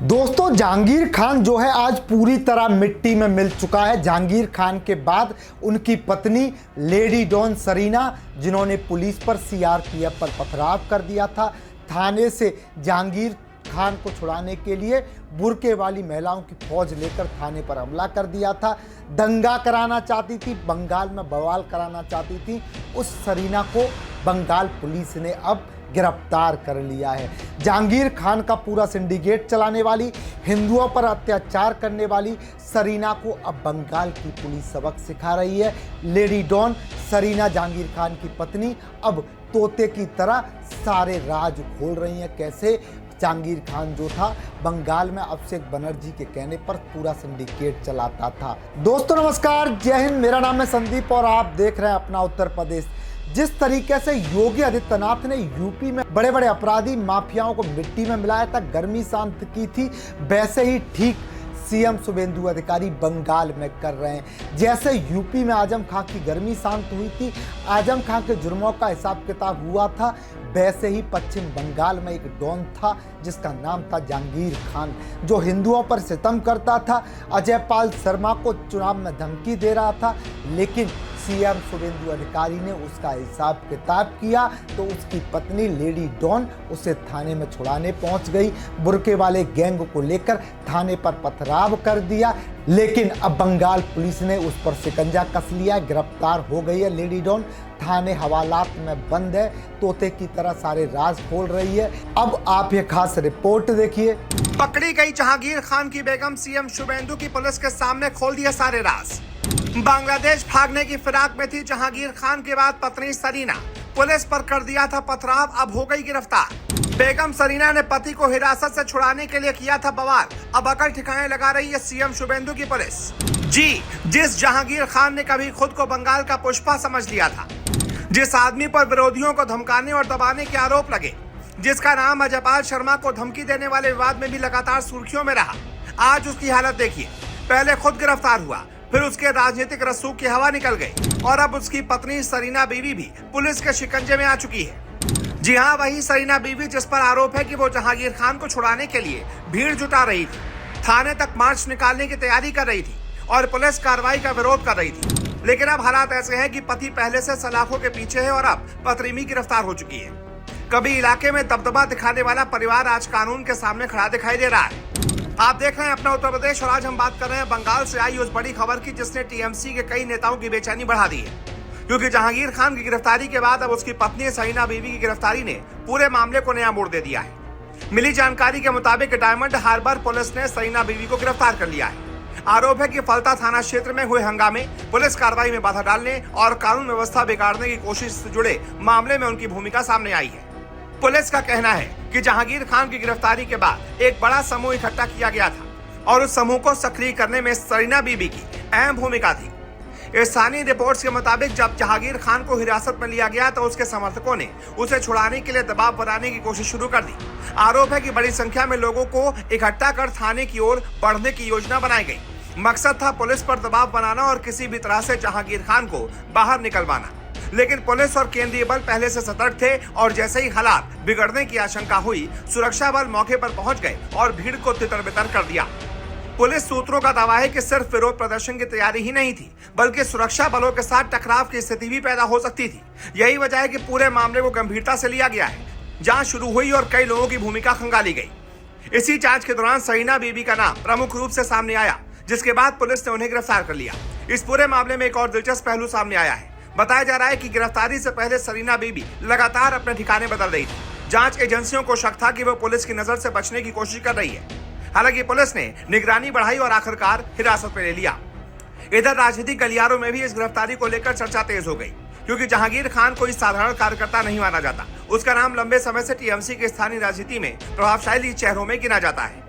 दोस्तों, जहांगीर खान जो है आज पूरी तरह मिट्टी में मिल चुका है। जहांगीर खान के बाद उनकी पत्नी लेडी डॉन सरीना, जिन्होंने पुलिस पर सीआरपीएफ पर पथराव कर दिया था, थाने से जहांगीर खान को छुड़ाने के लिए बुर्के वाली महिलाओं की फौज लेकर थाने पर हमला कर दिया था। दंगा कराना चाहती थी, बंगाल में बवाल कराना चाहती थी। उस सरीना को बंगाल पुलिस ने अब गिरफ्तार कर लिया है। जहांगीर खान का पूरा सिंडिकेट चलाने वाली, हिंदुओं पर अत्याचार करने वाली सरीना को अब बंगाल की पुलिस सबक सिखा रही है। लेडी डॉन सरीना, जहांगीर खान की पत्नी, अब तोते की तरह सारे राज खोल रही हैं। कैसे जहांगीर खान जो था बंगाल में अभिषेक बनर्जी के कहने पर पूरा सिंडिकेट चलाता था। दोस्तों नमस्कार, जय हिंद। मेरा नाम है संदीप और आप देख रहे हैं अपना उत्तर प्रदेश। जिस तरीके से योगी आदित्यनाथ ने यूपी में बड़े बड़े अपराधी माफियाओं को मिट्टी में मिलाया था, गर्मी शांत की थी, वैसे ही ठीक सीएम शुभेंदु अधिकारी बंगाल में कर रहे हैं। जैसे यूपी में आजम खां की गर्मी शांत हुई थी, आजम खां के जुर्मों का हिसाब किताब हुआ था, वैसे ही पश्चिम बंगाल में एक डॉन था जिसका नाम था जहांगीर खान, जो हिंदुओं पर सितम करता था, अजय पाल शर्मा को चुनाव में धमकी दे रहा था। लेकिन सीएम शुभेंदु अधिकारी ने उसका हिसाब किताब किया तो उसकी पत्नी लेडी डॉन उसे थाने में छुड़ाने पहुंच गई। बुर्के वाले गैंग को लेकर थाने पर पथराव कर दिया। लेकिन अब बंगाल पुलिस ने उस पर शिकंजा कस लिया, गिरफ्तार हो गई है लेडी डॉन। थाने हवालात में बंद है, तोते की तरह सारे राज खोल रही है। अब आप ये खास रिपोर्ट देखिए। पकड़ी गई जहांगीर खान की बेगम, सीएम शुभेंदु की पुलिस के सामने खोल दिए सारे राज। बांग्लादेश भागने की फिराक में थी जहांगीर खान के बाद पत्नी सरीना, पुलिस पर कर दिया था पथराव, अब हो गई गिरफ्तार। बेगम सरीना ने पति को हिरासत से छुड़ाने के लिए किया था बवाल, अब अकल ठिकाने लगा रही है सीएम शुभेंदु की पुलिस। जी, जिस जहांगीर खान ने कभी खुद को बंगाल का पुष्पा समझ लिया था, जिस आदमी पर विरोधियों को धमकाने और दबाने के आरोप लगे, जिसका नाम अजयपाल शर्मा को धमकी देने वाले विवाद में भी लगातार सुर्खियों में रहा, आज उसकी हालत देखिए। पहले खुद गिरफ्तार हुआ, फिर उसके राजनीतिक रसूख की हवा निकल गई और अब उसकी पत्नी सरीना बीवी भी पुलिस के शिकंजे में आ चुकी है। जी हाँ, वही सरीना बीवी जिस पर आरोप है कि वो जहांगीर खान को छुड़ाने के लिए भीड़ जुटा रही थी, थाने तक मार्च निकालने की तैयारी कर रही थी और पुलिस कार्रवाई का विरोध कर रही थी। लेकिन अब हालात ऐसे हैं कि पति पहले से सलाखों के पीछे है और अब पत्नी गिरफ्तार हो चुकी है। कभी इलाके में दबदबा दिखाने वाला परिवार आज कानून के सामने खड़ा दिखाई दे रहा है। आप देख रहे हैं अपना उत्तर प्रदेश और आज हम बात कर रहे हैं बंगाल से आई उस बड़ी खबर की जिसने टीएमसी के कई नेताओं की बेचैनी बढ़ा दी है। क्योंकि जहांगीर खान की गिरफ्तारी के बाद अब उसकी पत्नी सरीना बीवी की गिरफ्तारी ने पूरे मामले को नया मोड़ दे दिया है। मिली जानकारी के मुताबिक डायमंड हार्बर पुलिस ने सरीना बीवी को गिरफ्तार कर लिया है। आरोप है कि फलता थाना क्षेत्र में हुए हंगामे, पुलिस कार्रवाई में बाधा डालने और कानून व्यवस्था बिगाड़ने की कोशिश से जुड़े मामले में उनकी भूमिका सामने आई है। पुलिस का कहना है कि जहांगीर खान की गिरफ्तारी के बाद एक बड़ा समूह इकट्ठा किया गया था और उस समूह को सक्रिय करने में सरीना बीबी की अहम भूमिका थी। स्थानीय रिपोर्ट्स के मुताबिक जब जहांगीर खान को हिरासत में लिया गया तो उसके समर्थकों ने उसे छुड़ाने के लिए दबाव बनाने की कोशिश शुरू कर दी। आरोप है कि बड़ी संख्या में लोगों को इकट्ठा कर थाने की ओर बढ़ने की योजना बनाई गई। मकसद था पुलिस पर दबाव बनाना और किसी भी तरह से जहांगीर खान को बाहर निकलवाना। लेकिन पुलिस और केंद्रीय बल पहले से सतर्क थे और जैसे ही हालात बिगड़ने की आशंका हुई, सुरक्षा बल मौके पर पहुंच गए और भीड़ को तितर-बितर कर दिया। पुलिस सूत्रों का दावा है कि सिर्फ विरोध प्रदर्शन की तैयारी ही नहीं थी, बल्कि सुरक्षा बलों के साथ टकराव की स्थिति भी पैदा हो सकती थी। यही वजह है कि पूरे मामले को गंभीरता से लिया गया है। जांच शुरू हुई और कई लोगों की भूमिका खंगाली गई। इसी जांच के दौरान सरीना बीबी का नाम प्रमुख रूप से सामने आया, जिसके बाद पुलिस ने उन्हें गिरफ्तार कर लिया। इस पूरे मामले में एक और दिलचस्प पहलू सामने आया है। बताया जा रहा है कि गिरफ्तारी से पहले सरीना बीबी लगातार अपने ठिकाने बदल रही थी। जांच एजेंसियों को शक था कि वो पुलिस की नजर से बचने की कोशिश कर रही है। हालांकि पुलिस ने निगरानी बढ़ाई और आखिरकार हिरासत में ले लिया। इधर राजनीतिक गलियारों में भी इस गिरफ्तारी को लेकर चर्चा तेज हो गई, क्योंकि जहांगीर खान कोई साधारण कार्यकर्ता नहीं माना जाता। उसका नाम लंबे समय से टीएमसी की स्थानीय राजनीति में प्रभावशाली चेहरों में गिना जाता है।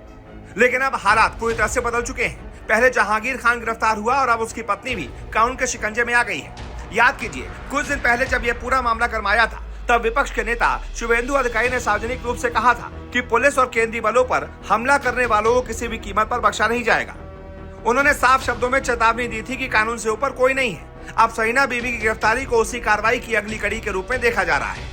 लेकिन अब हालात पूरी तरह से बदल चुके हैं। पहले जहांगीर खान गिरफ्तार हुआ और अब उसकी पत्नी भी कानून के शिकंजे में आ गई है। याद कीजिए, कुछ दिन पहले जब यह पूरा मामला गरमाया था, तब विपक्ष के नेता शुभेंदु अधिकारी ने सार्वजनिक रूप से कहा था कि पुलिस और केंद्रीय बलों पर हमला करने वालों को किसी भी कीमत पर बख्शा नहीं जाएगा। उन्होंने साफ शब्दों में चेतावनी दी थी कि कानून से ऊपर कोई नहीं है। अब सरीना बीबी की गिरफ्तारी को उसी कार्रवाई की अगली कड़ी के रूप में देखा जा रहा है।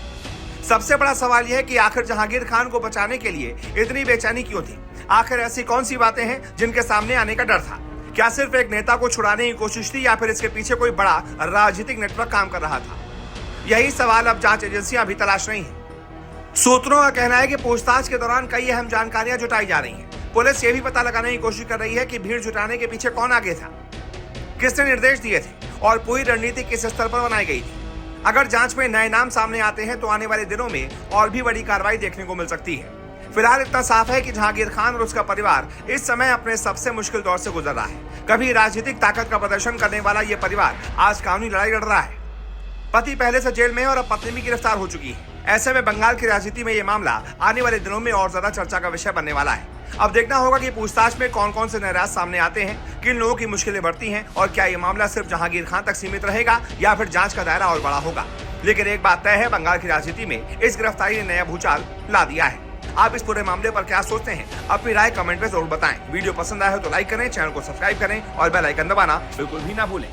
सबसे बड़ा सवाल यह है कि आखिर जहांगीर खान को बचाने के लिए इतनी बेचैनी क्यों थी। आखिर ऐसी कौन सी बातें हैं जिनके सामने आने का डर था? क्या सिर्फ एक नेता को छुड़ाने की कोशिश थी या फिर इसके पीछे कोई बड़ा राजनीतिक नेटवर्क काम कर रहा था? यही सवाल अब जांच एजेंसियां अभी तलाश रही हैं। सूत्रों का कहना है कि पूछताछ के दौरान कई अहम जानकारियां जुटाई जा रही हैं। पुलिस ये भी पता लगाने की कोशिश कर रही है कि भीड़ जुटाने के पीछे कौन आगे था, किसने निर्देश दिए थे और पूरी रणनीति किस स्तर पर बनाई गई थी। अगर जांच में नए नाम सामने आते हैं तो आने वाले दिनों में और भी बड़ी कार्रवाई देखने को मिल सकती है। फिलहाल इतना साफ है कि जहांगीर खान और उसका परिवार इस समय अपने सबसे मुश्किल दौर से गुजर रहा है। कभी राजनीतिक ताकत का प्रदर्शन करने वाला ये परिवार आज कानूनी लड़ाई लड़ रहा है। पति पहले से जेल में है और अब पत्नी भी गिरफ्तार हो चुकी है। ऐसे में बंगाल की राजनीति में ये मामला आने वाले दिनों में और ज्यादा चर्चा का विषय बनने वाला है। अब देखना होगा कि पूछताछ में कौन कौन से नए राज सामने आते हैं, किन लोगों की मुश्किलें बढ़ती हैं और क्या ये मामला सिर्फ जहांगीर खान तक सीमित रहेगा या फिर जांच का दायरा और बड़ा होगा। लेकिन एक बात तय है, बंगाल की राजनीति में इस गिरफ्तारी ने नया भूचाल ला दिया है। आप इस पूरे मामले पर क्या सोचते हैं? अपनी राय कमेंट में जरूर बताएं। वीडियो पसंद आए हो तो लाइक करें, चैनल को सब्सक्राइब करें और बेल आइकन दबाना बिल्कुल भी ना भूलें।